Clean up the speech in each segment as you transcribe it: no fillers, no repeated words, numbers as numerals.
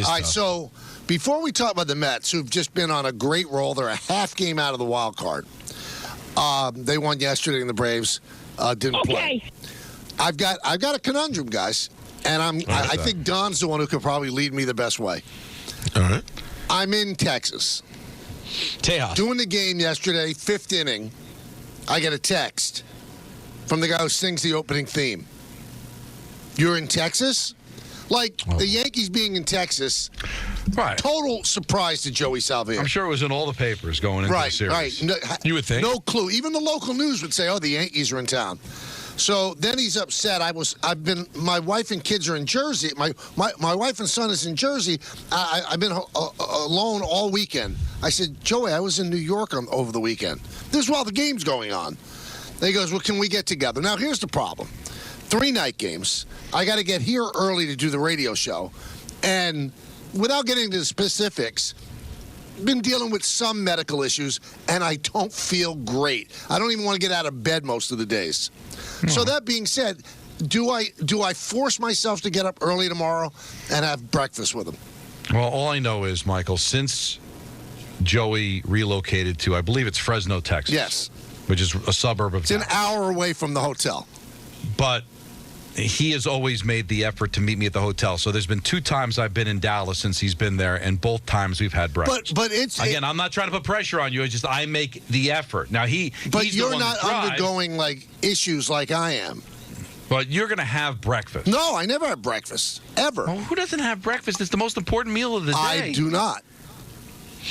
is All right, tough. so before we talk about the Mets, who've just been on a great roll, they're a half game out of the wild card. They won yesterday, and the Braves didn't play. I've got a conundrum, guys, and I think Don's the one who could probably lead me the best way. All right. I'm in Texas. Tejas. Doing the game yesterday, fifth inning, I get a text from the guy who sings the opening theme. You're in Texas? Like, the Yankees being in Texas, Right. total surprise to Joey Salvia. I'm sure it was in all the papers going into the series. Right. No, You would think. No clue. Even the local news would say, "Oh, the Yankees are in town." So then he's upset. My wife and kids are in Jersey. My wife and son is in Jersey. I've been alone all weekend. I said, Joey, I was in New York over the weekend. This is while the game's going on. And he goes, well, can we get together? Now, here's the problem. 3 night games. I got to get here early to do the radio show. And without getting into the specifics, been dealing with some medical issues, and I don't feel great. I don't even want to get out of bed most of the days. So that being said, do I force myself to get up early tomorrow and have breakfast with him? Well, all I know is, Michael, since Joey relocated to, I believe it's Fresno, Texas. Yes. Which is a suburb of It's an hour away from the hotel. But he has always made the effort to meet me at the hotel. So there's been 2 times I've been in Dallas since he's been there, and both times we've had breakfast. But it's again, I'm not trying to put pressure on you. It's just I make the effort. Now But he's you're the one not that drives, undergoing like issues like I am. But you're going to have breakfast. No, I never have breakfast ever. Well, who doesn't have breakfast? It's the most important meal of the day. I do not.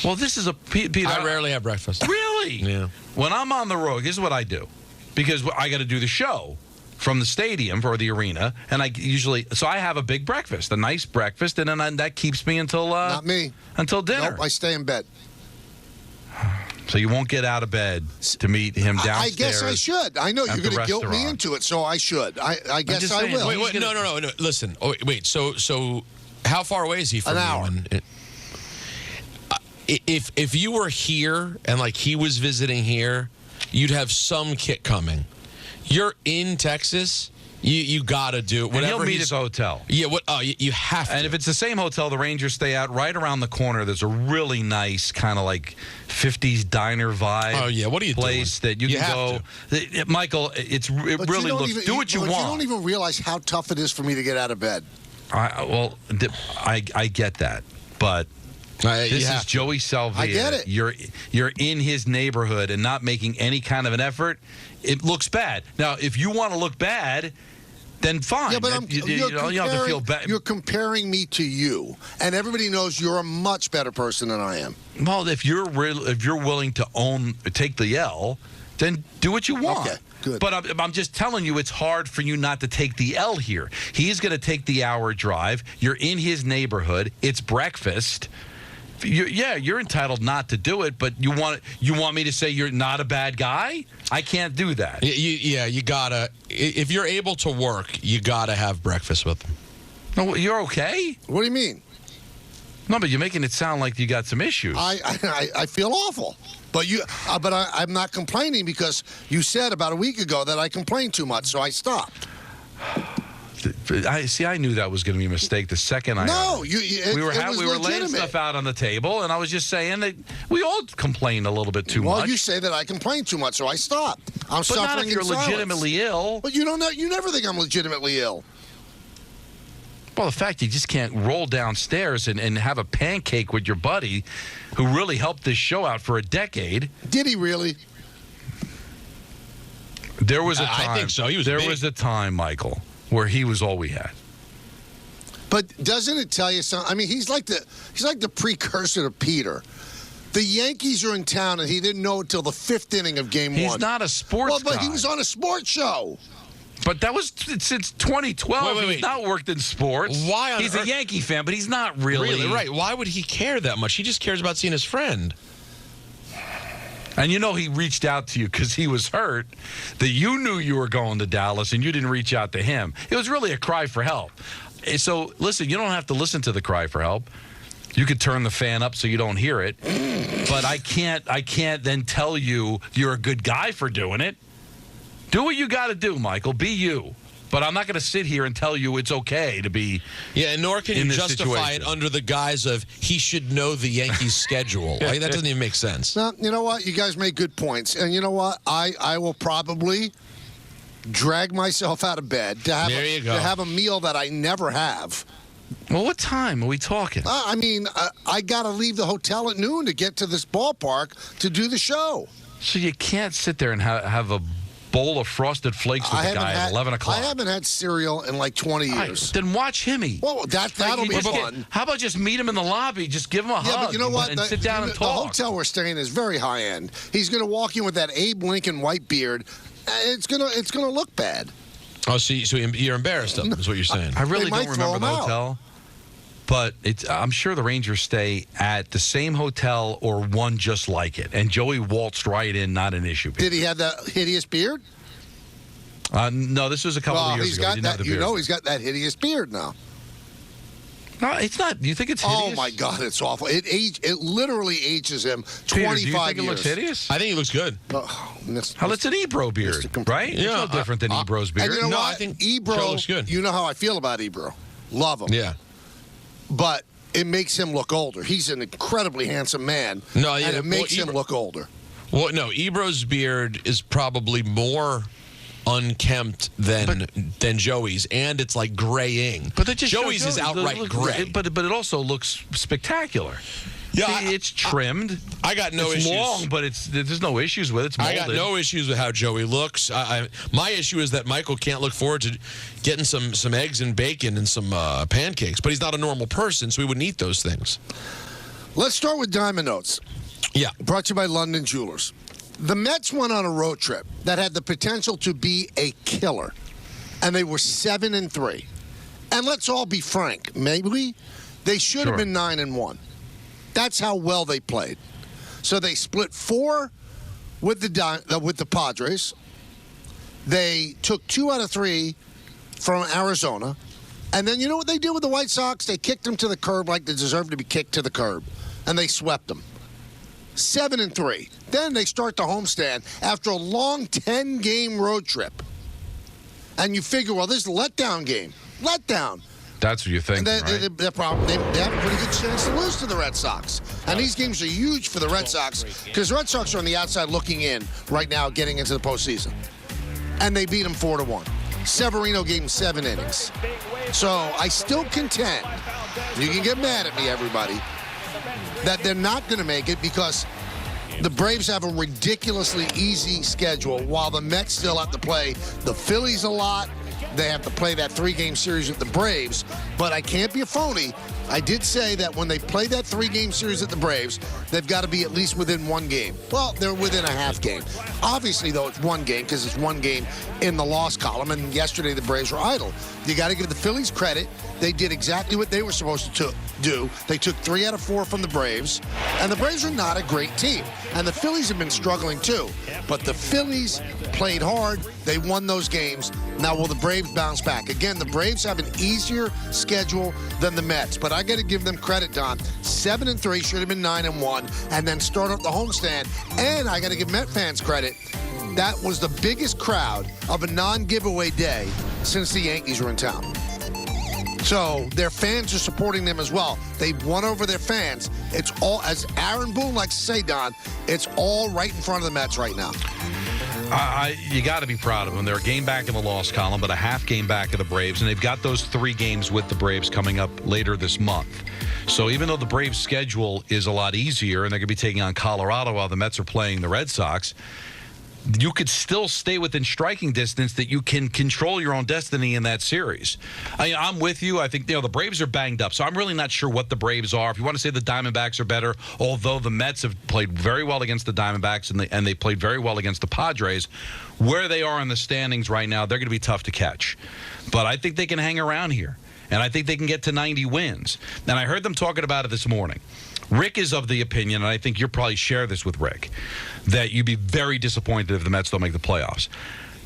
Well, this is a Peter. I rarely have breakfast. Really? Yeah. When I'm on the road, this is what I do, because I got to do the show from the stadium or the arena, and I have a big breakfast, a nice breakfast, and then that keeps me until Not me. until dinner. Nope, I stay in bed. So you won't get out of bed to meet him downstairs. I guess I should. I know you're at the going to guilt me restaurant. into it, so I should. I guess just I saying, will. Wait, no. Listen. Oh, wait. So, how far away is he from An you? hour. If you were here and like he was visiting here, you'd have some kit coming. You're in Texas. You got to do whatever. And he'll meet at the hotel. Yeah. You have to. And if it's the same hotel the Rangers stay at, right around the corner, there's a really nice kind of like 50s diner vibe. Oh yeah. What are you place doing? that you can have go. Michael, it really looks. Do what you want. You don't even realize how tough it is for me to get out of bed. I get that, but. This is Joey Salvia. I get it. You're in his neighborhood and not making any kind of an effort. It looks bad. Now, if you want to look bad, then fine. Yeah, but you don't have to feel bad. You're comparing me to you, and everybody knows you're a much better person than I am. Well, if you're willing to take the L, then do what you want. Okay, good. But I'm just telling you, it's hard for you not to take the L here. He's going to take the hour drive. You're in his neighborhood. It's breakfast. You're entitled not to do it, but you want me to say you're not a bad guy? I can't do that. You gotta. If you're able to work, you gotta have breakfast with them. No, you're okay? What do you mean? No, but you're making it sound like you got some issues. I feel awful. But I'm not complaining because you said about a week ago that I complained too much, so I stopped. I knew that was going to be a mistake the second I No, we were laying stuff out on the table, and I was just saying that we all complain a little bit too much. Well, you say that I complain too much, so I stopped. I'm but suffering not if you're in silence. legitimately ill. But you don't know. You never think I'm legitimately ill. Well, the fact you just can't roll downstairs and have a pancake with your buddy who really helped this show out for a decade. Did he really? There was a time. I think so. There was a time, Michael, where he was all we had. But doesn't it tell you something? I mean, he's like the precursor to Peter. The Yankees are in town, and he didn't know it till the 5th inning of Game 1. He's not a sports but guy. he was on a sports show. But that was since 2012. Wait. He's not worked in sports. Why on He's earth? a Yankee fan, but he's not really. Right. Why would he care that much? He just cares about seeing his friend. And he reached out to you because he was hurt, that you knew you were going to Dallas and you didn't reach out to him. It was really a cry for help. So, listen, you don't have to listen to the cry for help. You could turn the fan up so you don't hear it. But I can't then tell you you're a good guy for doing it. Do what you got to do, Michael. Be you. But I'm not going to sit here and tell you it's okay to be. Yeah, and nor can you justify situation. it under the guise of he should know the Yankees' schedule. Like, that doesn't even make sense. Now, you know what? You guys make good points. And you know what? I will probably drag myself out of bed to have a meal that I never have. Well, what time are we talking? I got to leave the hotel at noon to get to this ballpark to do the show. So you can't sit there and have a bowl of Frosted Flakes with a guy at 11 o'clock. I haven't had cereal in like 20 years. Right, then watch him eat. Well, that'll be fun. How about just meet him in the lobby? Just give him a hug. But you know what? And sit down and talk. The hotel we're staying is very high end. He's going to walk in with that Abe Lincoln white beard. It's gonna look bad. Oh, so you're embarrassed of him, is what you're saying. I really don't remember the hotel. But I'm sure the Rangers stay at the same hotel or one just like it. And Joey waltzed right in, not an issue. Did he have that hideous beard? No, this was a couple of years ago. He's got that hideous beard now. No, it's not. Do you think it's hideous? Oh, my God, it's awful. It literally ages him 25 Peter, do you think years. it looks hideous? I think he looks good. It's an Ebro beard, right? Yeah. It's no different than Ebro's beard. And you know what? I think Ebro Joe looks good. You know how I feel about Ebro. Love him. Yeah. But it makes him look older. He's an incredibly handsome man. No, yeah, and it makes him look older. Well, no, Ebro's beard is probably more unkempt than Joey's, and it's like graying. But that just Joey's is outright gray. But it also looks spectacular. Yeah, it's trimmed. I got no issues. It's long, but there's no issues with it. It's molded. I got no issues with how Joey looks. My issue is that Michael can't look forward to getting some eggs and bacon and some pancakes, but he's not a normal person, so he wouldn't eat those things. Let's start with Diamond Notes. Yeah. Brought to you by London Jewelers. The Mets went on a road trip that had the potential to be a killer, and they were 7-3. And let's all be frank, maybe they should have been 9-1. That's how well they played. So they split 4 with the Padres. They took 2 out of 3 from Arizona. And then you know what they did with the White Sox? They kicked them to the curb like they deserved to be kicked to the curb. And they swept them. 7-3. Then they start the homestand after a long 10-game road trip. And you figure, well, this is a letdown game. Letdown. That's what you think, right? They have a pretty good chance to lose to the Red Sox. And these games are huge for the Red Sox because the Red Sox are on the outside looking in right now, getting into the postseason. And they beat them 4-1. Severino gave them 7 innings. So I still contend, you can get mad at me, everybody, that they're not going to make it because the Braves have a ridiculously easy schedule while the Mets still have to play the Phillies a lot. They have to play that 3-game series with the Braves, but I can't be a phony. I did say that when they play that 3-game series at the Braves, they've got to be at least within 1 game. Well, they're within a half game. Obviously, though, it's 1 game because it's 1 game in the loss column, and yesterday the Braves were idle. You got to give the Phillies credit. They did exactly what they were supposed to do. They took 3 out of 4 from the Braves, and the Braves are not a great team. And the Phillies have been struggling, too. But the Phillies played hard. They won those games. Now, will the Braves bounce back? Again, the Braves have an easier schedule than the Mets, but I got to give them credit, Don. 7-3 should have been 9-1, and then start up the homestand. And I got to give Met fans credit. That was the biggest crowd of a non-giveaway day since the Yankees were in town. So their fans are supporting them as well. They've won over their fans. It's all, as Aaron Boone likes to say, Don, it's all right in front of the Mets right now. You got to be proud of them. They're a game back in the loss column, but a half game back of the Braves, and they've got those 3 games with the Braves coming up later this month. So even though the Braves' schedule is a lot easier, and they're going to be taking on Colorado while the Mets are playing the Red Sox, you could still stay within striking distance that you can control your own destiny in that series. I'm with you. I think the Braves are banged up, so I'm really not sure what the Braves are. If you want to say the Diamondbacks are better, although the Mets have played very well against the Diamondbacks and they played very well against the Padres, where they are in the standings right now, they're going to be tough to catch. But I think they can hang around here, and I think they can get to 90 wins. And I heard them talking about it this morning. Rick is of the opinion, and I think you'll probably share this with Rick, that you'd be very disappointed if the Mets don't make the playoffs.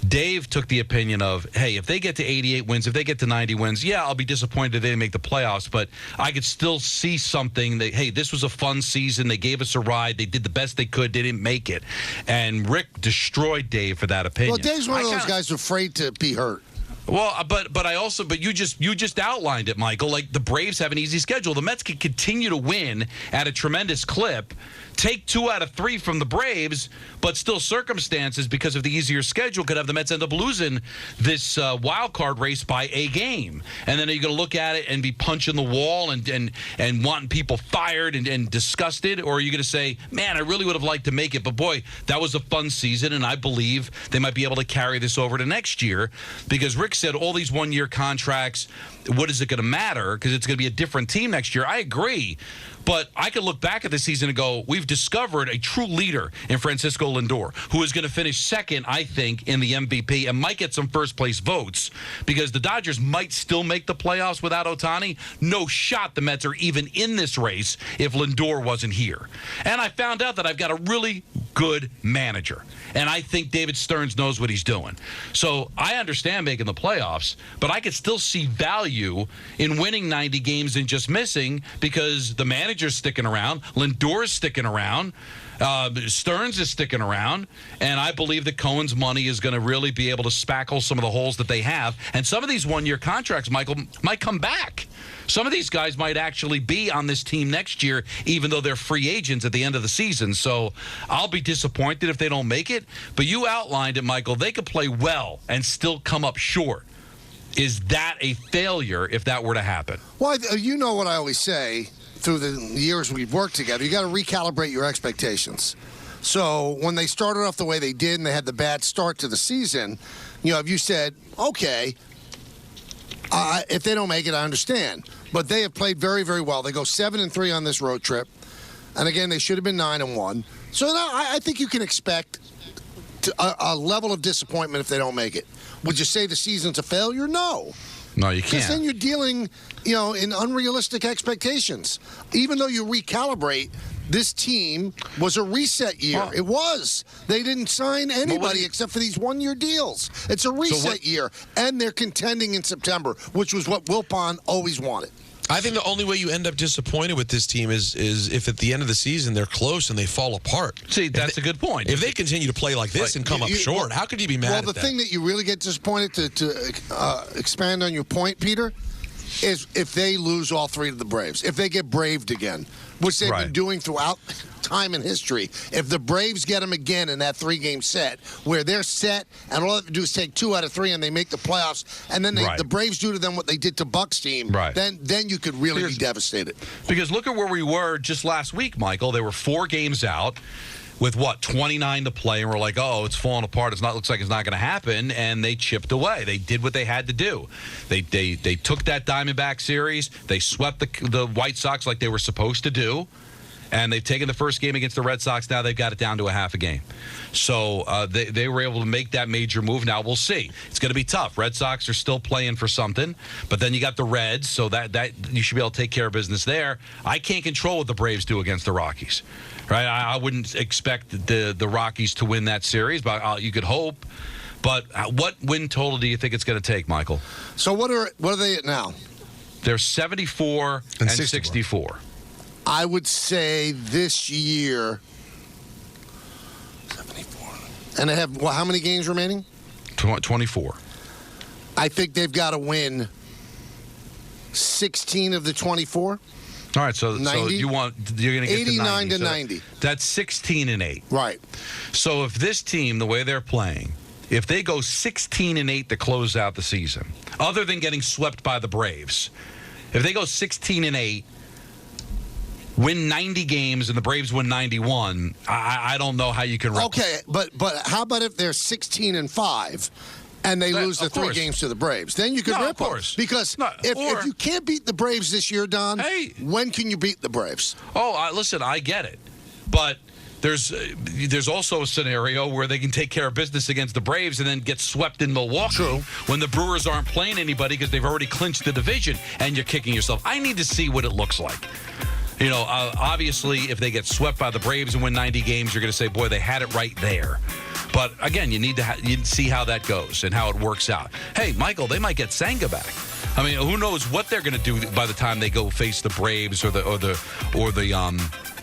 Dave took the opinion of, hey, if they get to 88 wins, if they get to 90 wins, yeah, I'll be disappointed if they didn't make the playoffs, but I could still see something that, hey, this was a fun season. They gave us a ride. They did the best they could. They didn't make it. And Rick destroyed Dave for that opinion. Well, Dave's one of those guys who's afraid to be hurt. Well, but you just outlined it, Michael. Like, the Braves have an easy schedule. The Mets can continue to win at a tremendous clip, take 2 out of 3 from the Braves, but still circumstances because of the easier schedule could have the Mets end up losing this wild card race by a game. And then are you going to look at it and be punching the wall and wanting people fired and disgusted? Or are you going to say, man, I really would have liked to make it, but boy, that was a fun season, and I believe they might be able to carry this over to next year? Because Rick said all these one-year contracts, what is it going to matter? Because it's going to be a different team next year. I agree. But I could look back at the season and go, we've discovered a true leader in Francisco Lindor, who is going to finish second, I think, in the MVP and might get some first-place votes because the Dodgers might still make the playoffs without Ohtani. No shot the Mets are even in this race if Lindor wasn't here. And I found out that I've got a really good manager, and I think David Stearns knows what he's doing. So I understand making the playoffs, but I could still see value in winning 90 games and just missing because the manager's sticking around, Lindor's sticking around, Stearns is sticking around, and I believe that Cohen's money is going to really be able to spackle some of the holes that they have. And some of these one-year contracts, Michael, might come back. Some of these guys might actually be on this team next year, even though they're free agents at the end of the season. So I'll be disappointed if they don't make it. But you outlined it, Michael. They could play well and still come up short. Is that a failure if that were to happen? Well, you know what I always say through the years we've worked together. You got to recalibrate your expectations. So when they started off the way they did and they had the bad start to the season, if you said, okay, if they don't make it, I understand. But they have played very, very well. They go 7-3 on this road trip. And again, they should have been 9-1. So now I think you can expect a level of disappointment if they don't make it. Would you say the season's a failure? No. No, you can't. Because then you're dealing, in unrealistic expectations. Even though you recalibrate, this team was a reset year. Well, it was. They didn't sign anybody except for these one-year deals. It's a reset year, and they're contending in September, which was what Wilpon always wanted. I think the only way you end up disappointed with this team is if at the end of the season they're close and they fall apart. See, that's a good point. If they continue to play like this and come up short, how could you be mad at that? Well, the thing that you really get disappointed, to expand on your point, Peter, is if they lose all 3 to the Braves. If they get braved again, which they've been doing throughout time in history. If the Braves get them again in that 3-game set where they're set and all they have to do is take 2 out of 3 and they make the playoffs, and then the Braves do to them what they did to Buck's team, then you could really be devastated. Because look at where we were just last week, Michael. They were 4 games out with 29 to play, and we're like, oh, it's falling apart. Looks like it's not going to happen, and they chipped away. They did what they had to do. They took that Diamondback series. They swept the White Sox like they were supposed to do, and they've taken the first game against the Red Sox. Now they've got it down to a half a game. So they were able to make that major move. Now we'll see. It's going to be tough. Red Sox are still playing for something, but then you got the Reds, so that you should be able to take care of business there. I can't control what the Braves do against the Rockies. Right, I wouldn't expect the Rockies to win that series, but you could hope. But what win total do you think it's going to take, Michael? So what are they at now? They're 74 and 64. I would say this year 74. And they have how many games remaining? 24. I think they've got to win 16 of the 24. All right, so you're going to get 89 to 90. To 90. That's 16-8. Right. So if this team, the way they're playing, if they go 16-8 to close out the season, other than getting swept by the Braves, if they go 16-8, win 90 games, and the Braves win 91, I don't know how you can. Okay, but how about if they're 16-5? And they lose the 3 games to the Braves. Then you could rip them. Because if you can't beat the Braves this year, Don, when can you beat the Braves? Oh, listen, I get it. But there's also a scenario where they can take care of business against the Braves and then get swept in Milwaukee when the Brewers aren't playing anybody because they've already clinched the division and you're kicking yourself. I need to see what it looks like. Obviously, if they get swept by the Braves and win 90 games, you're going to say, boy, they had it right there. But, again, you need to see how that goes and how it works out. Hey, Michael, they might get Senga back. I mean, who knows what they're going to do by the time they go face the Braves or the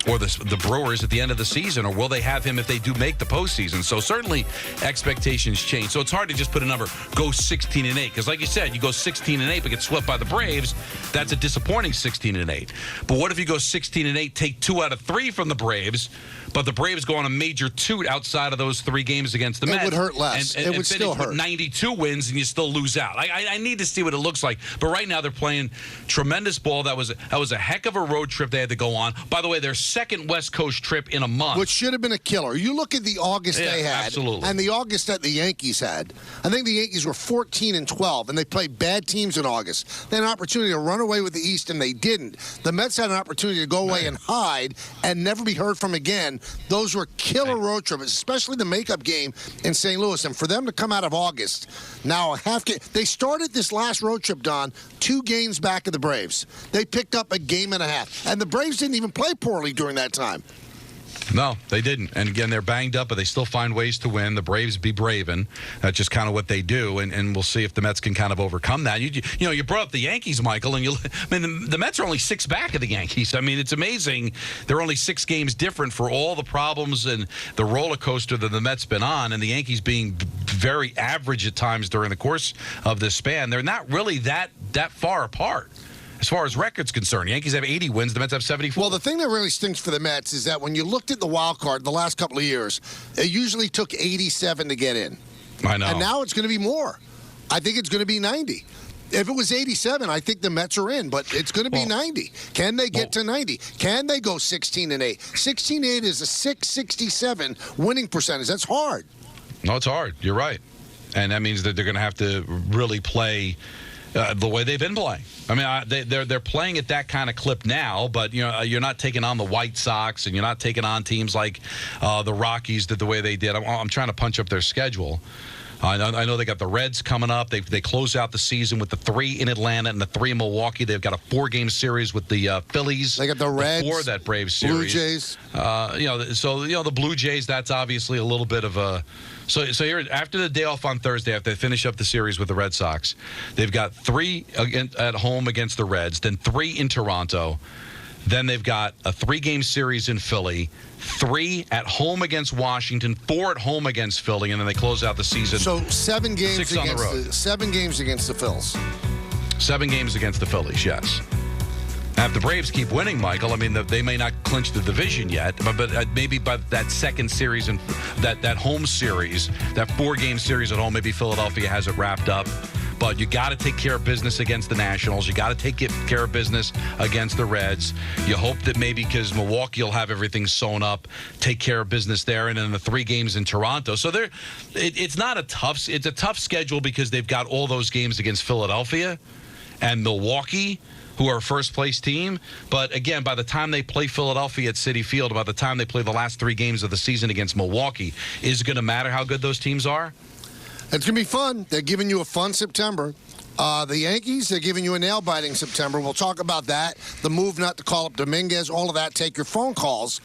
or the Brewers at the end of the seaon, or will they have him if they do make the postseason? So certainly expectations change. So it's hard to just put a number, go 16-8, because like you said, you go 16-8 but get swept by the Braves. That's a disappointing 16-8. But what if you go 16-8, take 2 out of 3 from the Braves, but the Braves go on a major toot outside of those 3 games against the Mets? It would hurt less. And it would still hurt. 92 wins and you still lose out. I need to see what it looks like. But right now they're playing tremendous ball. That was a heck of a road trip they had to go on. By the way, their second West Coast trip in a month. Which should have been a killer. You look at the August they had, absolutely. And the August that the Yankees had. I think the Yankees were 14-12, and they played bad teams in August. They had an opportunity to run away with the East, and they didn't. The Mets had an opportunity to go away and hide and never be heard from again. Those were killer road trips, especially the makeup game in St. Louis. And for them to come out of August, now a half game. They started this last road trip, Don, 2 games back of the Braves. They picked up a game and a half. And the Braves didn't even play poorly during that time. No, they didn't. And again, they're banged up, but they still find ways to win. The Braves be braving. That's just kind of what they do, and we'll see if the Mets can kind of overcome that. You brought up the Yankees, Michael, and the Mets are only 6 back of the Yankees. I mean, it's amazing. They're only 6 games different for all the problems and the roller coaster that the Mets been on, and the Yankees being very average at times during the course of this span. They're not really that far apart. As far as record's concerned, Yankees have 80 wins, the Mets have 74. Well, the thing that really stinks for the Mets is that when you looked at the wild card the last couple of years, it usually took 87 to get in. I know. And now it's going to be more. I think it's going to be 90. If it was 87, I think the Mets are in, but it's going to be 90. Can they get to 90? Can they go 16-8? 16-8 is a 667 winning percentage. That's hard. No, it's hard. You're right. And that means that they're going to have to really play the way they've been playing. I mean, they're playing at that kind of clip now, but you're not taking on the White Sox and you're not taking on teams like the Rockies the way they did. I'm trying to punch up their schedule. I know they got the Reds coming up. They close out the season with the 3 in Atlanta and the 3 in Milwaukee. They've got a 4-game series with the Phillies. They got the Reds before that Braves series. Blue Jays. The Blue Jays. That's obviously a little bit of a. So here, after the day off on Thursday, after they finish up the series with the Red Sox, they've got 3 at home against the Reds, then 3 in Toronto. Then they've got a 3-game series in Philly, 3 at home against Washington, 4 at home against Philly, and then they close out the season. So 7 games 6 on the road. 7 games against the Phils. 7 games against the Phillies, yes. Now, if the Braves keep winning, Michael, I mean, they may not clinch the division yet, but maybe by that second series and that home series, that 4-game series at home, maybe Philadelphia has it wrapped up. But you got to take care of business against the Nationals. You got to take care of business against the Reds. You hope that maybe because Milwaukee will have everything sewn up, take care of business there, and then the 3 games in Toronto. So it's not a tough. It's a tough schedule because they've got all those games against Philadelphia and Milwaukee, who are a first-place team. But, again, by the time they play Philadelphia at Citi Field, by the time they play the last 3 games of the season against Milwaukee, is it going to matter how good those teams are? It's going to be fun. They're giving you a fun September. The Yankees, they're giving you a nail-biting September. We'll talk about that, the move not to call up Dominguez, all of that. Take your phone calls.